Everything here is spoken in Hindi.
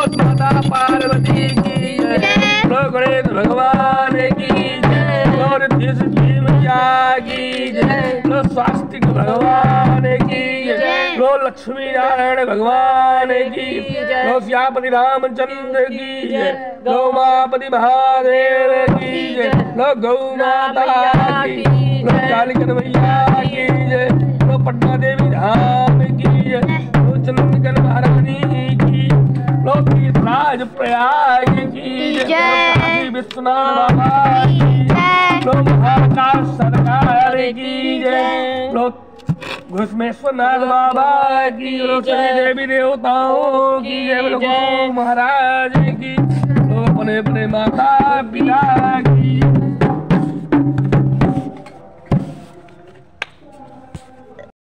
माता पार्वती की जय, लो गणेश भगवान की जय, लो रिद्धि मैया की जय, लो स्वास्तिक भगवान की जय, लो लक्ष्मी नारायण भगवान की जय, लो श्यामपति रामचंद्र की जय, गौ मापति महादेव की जय, लो गौ माता की, लो काली कन्हैया की जय, लो पटना देवी धाम की जय, लो चंद्रकन महारानी की, लो तीर्थराज प्रयाग की जय, काशी विश्वनाथ बाबा की जय, लो महाकाल सरकार की जय, लो घुसमेश्वरनाथ बाबा की, लो सभी देवी देवताओं की जय, लो गौ महाराज की, लो अपने अपने माता पिता की।